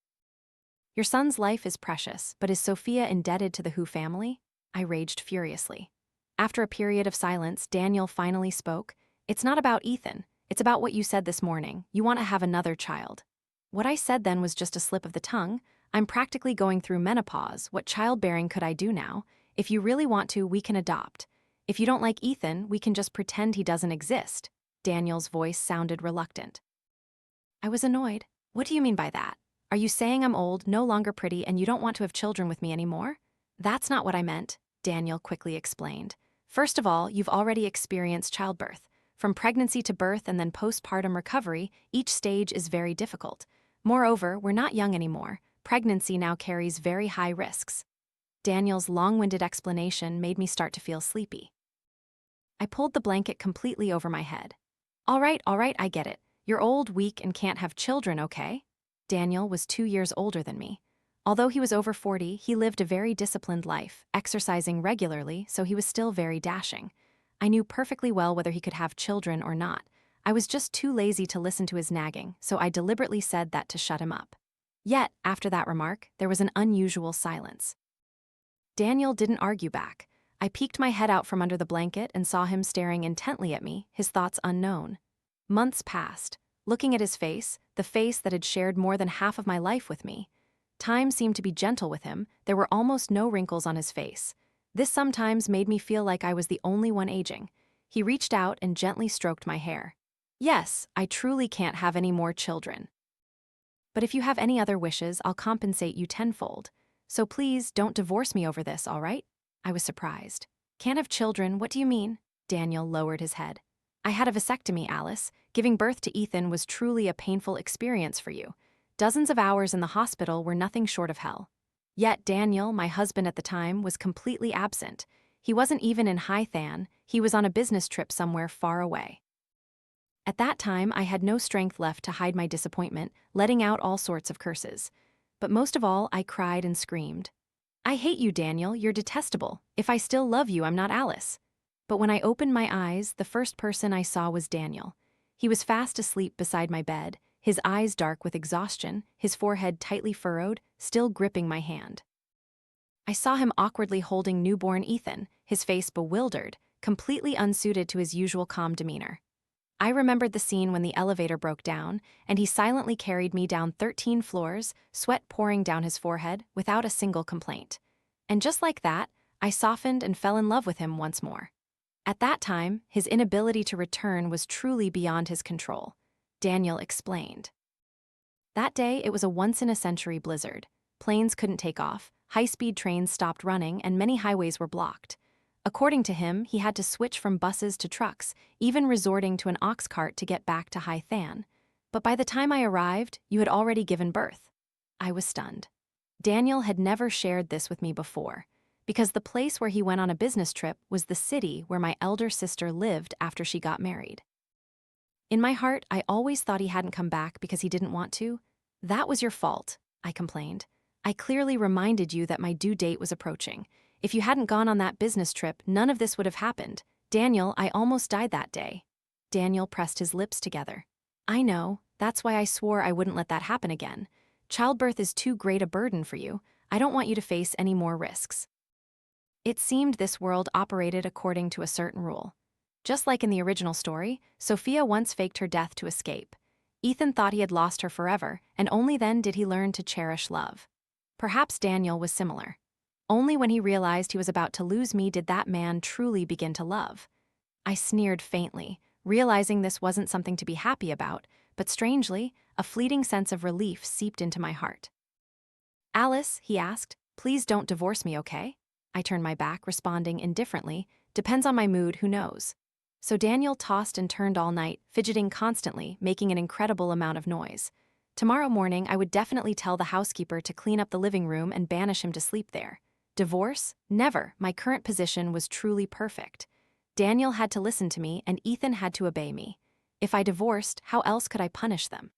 Your son's life is precious, but is Sophia indebted to the Who family? I raged furiously. After a period of silence, Daniel finally spoke. It's not about Ethan. It's about what you said this morning. You want to have another child. What I said then was just a slip of the tongue. I'm practically going through menopause. What childbearing could I do now? If you really want to, we can adopt. If you don't like Ethan, we can just pretend he doesn't exist. Daniel's voice sounded reluctant. I was annoyed. What do you mean by that? Are you saying I'm old, no longer pretty, and you don't want to have children with me anymore? That's not what I meant, Daniel quickly explained. First of all, you've already experienced childbirth. From pregnancy to birth and then postpartum recovery, each stage is very difficult. Moreover, we're not young anymore. Pregnancy now carries very high risks. Daniel's long-winded explanation made me start to feel sleepy. I pulled the blanket completely over my head. All right, I get it. You're old, weak, and can't have children, okay? Daniel was 2 years older than me. Although he was over 40, he lived a very disciplined life, exercising regularly, so he was still very dashing. I knew perfectly well whether he could have children or not. I was just too lazy to listen to his nagging, so I deliberately said that to shut him up. Yet, after that remark, there was an unusual silence. Daniel didn't argue back. I peeked my head out from under the blanket and saw him staring intently at me, his thoughts unknown. Months passed. Looking at his face, the face that had shared more than half of my life with me. Time seemed to be gentle with him. There were almost no wrinkles on his face. This sometimes made me feel like I was the only one aging. He reached out and gently stroked my hair. Yes, I truly can't have any more children. But if you have any other wishes, I'll compensate you tenfold. So please don't divorce me over this, all right? I was surprised. Can't have children, what do you mean? Daniel lowered his head. I had a vasectomy, Alice. Giving birth to Ethan was truly a painful experience for you. Dozens of hours in the hospital were nothing short of hell. Yet Daniel, my husband at the time, was completely absent. He wasn't even in Hythan, he was on a business trip somewhere far away. At that time, I had no strength left to hide my disappointment, letting out all sorts of curses. But most of all, I cried and screamed. I hate you, Daniel, you're detestable. If I still love you, I'm not Alice. But when I opened my eyes, the first person I saw was Daniel. He was fast asleep beside my bed, his eyes dark with exhaustion, his forehead tightly furrowed, still gripping my hand. I saw him awkwardly holding newborn Ethan, his face bewildered, completely unsuited to his usual calm demeanor. I remembered the scene when the elevator broke down, and he silently carried me down 13 floors, sweat pouring down his forehead, without a single complaint. And just like that, I softened and fell in love with him once more. At that time, his inability to return was truly beyond his control. Daniel explained. That day, it was a once-in-a-century blizzard. Planes couldn't take off, high-speed trains stopped running, and many highways were blocked. According to him, he had to switch from buses to trucks, even resorting to an ox cart to get back to Hythan. But by the time I arrived, you had already given birth. I was stunned. Daniel had never shared this with me before, because the place where he went on a business trip was the city where my elder sister lived after she got married. In my heart, I always thought he hadn't come back because he didn't want to. That was your fault, I complained. I clearly reminded you that my due date was approaching. If you hadn't gone on that business trip, none of this would have happened. Daniel, I almost died that day. Daniel pressed his lips together. I know, that's why I swore I wouldn't let that happen again. Childbirth is too great a burden for you. I don't want you to face any more risks. It seemed this world operated according to a certain rule. Just like in the original story, Sophia once faked her death to escape. Ethan thought he had lost her forever, and only then did he learn to cherish love. Perhaps Daniel was similar. Only when he realized he was about to lose me did that man truly begin to love. I sneered faintly, realizing this wasn't something to be happy about, but strangely, a fleeting sense of relief seeped into my heart. Alice, he asked, please don't divorce me, okay? I turned my back, responding indifferently, depends on my mood, who knows? So Daniel tossed and turned all night, fidgeting constantly, making an incredible amount of noise. Tomorrow morning, I would definitely tell the housekeeper to clean up the living room and banish him to sleep there. Divorce? Never. My current position was truly perfect. Daniel had to listen to me, and Ethan had to obey me. If I divorced, how else could I punish them?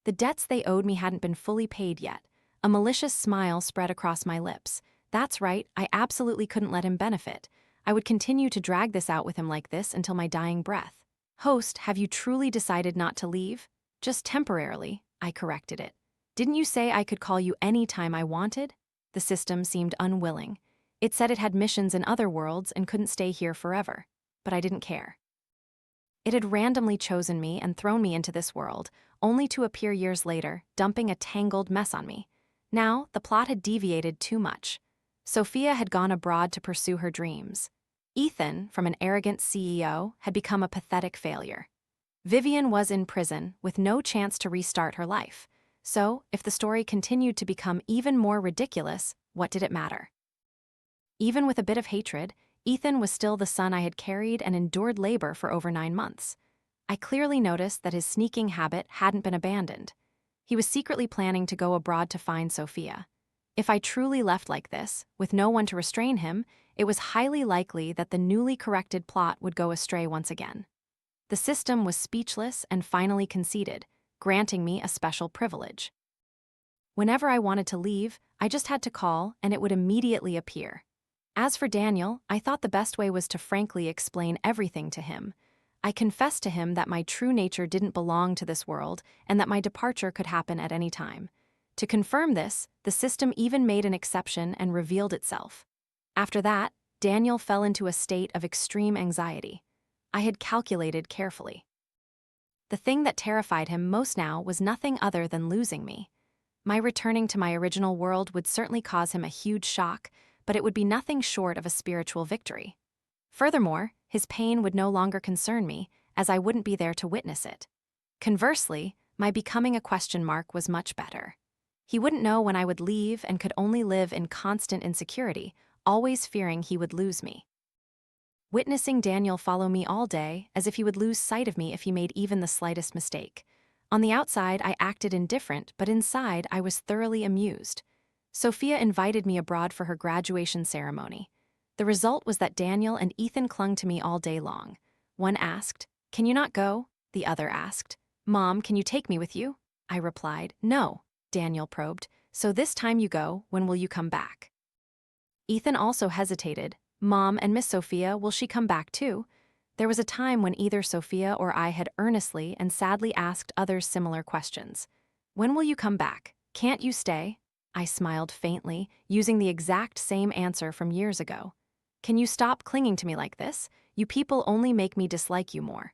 The debts they owed me hadn't been fully paid yet. A malicious smile spread across my lips. That's right, I absolutely couldn't let him benefit. I would continue to drag this out with him like this until my dying breath. Host, have you truly decided not to leave? Just temporarily, I corrected it. Didn't you say I could call you any time I wanted? The system seemed unwilling. It said it had missions in other worlds and couldn't stay here forever. But I didn't care. It had randomly chosen me and thrown me into this world, only to appear years later, dumping a tangled mess on me. Now, the plot had deviated too much. Sophia had gone abroad to pursue her dreams. Ethan, from an arrogant CEO, had become a pathetic failure. Vivian was in prison, with no chance to restart her life. So, if the story continued to become even more ridiculous, what did it matter? Even with a bit of hatred, Ethan was still the son I had carried and endured labor for over 9 months. I clearly noticed that his sneaking habit hadn't been abandoned. He was secretly planning to go abroad to find Sophia. If I truly left like this, with no one to restrain him, it was highly likely that the newly corrected plot would go astray once again. The system was speechless and finally conceded, granting me a special privilege. Whenever I wanted to leave, I just had to call and it would immediately appear. As for Daniel, I thought the best way was to frankly explain everything to him. I confessed to him that my true nature didn't belong to this world and that my departure could happen at any time. To confirm this, the system even made an exception and revealed itself. After that, Daniel fell into a state of extreme anxiety. I had calculated carefully. The thing that terrified him most now was nothing other than losing me. My returning to my original world would certainly cause him a huge shock, but it would be nothing short of a spiritual victory. Furthermore, his pain would no longer concern me, as I wouldn't be there to witness it. Conversely, my becoming a question mark was much better. He wouldn't know when I would leave and could only live in constant insecurity, always fearing he would lose me. Witnessing Daniel follow me all day, as if he would lose sight of me if he made even the slightest mistake. On the outside, I acted indifferent, but inside, I was thoroughly amused. Sophia invited me abroad for her graduation ceremony. The result was that Daniel and Ethan clung to me all day long. One asked, "Can you not go?" The other asked, "Mom, can you take me with you?" I replied, "No." Daniel probed, "So this time you go, when will you come back?" Ethan also hesitated. "Mom and Miss Sophia, will she come back too?" There was a time when either Sophia or I had earnestly and sadly asked others similar questions. "When will you come back? Can't you stay?" I smiled faintly, using the exact same answer from years ago. "Can you stop clinging to me like this? You people only make me dislike you more."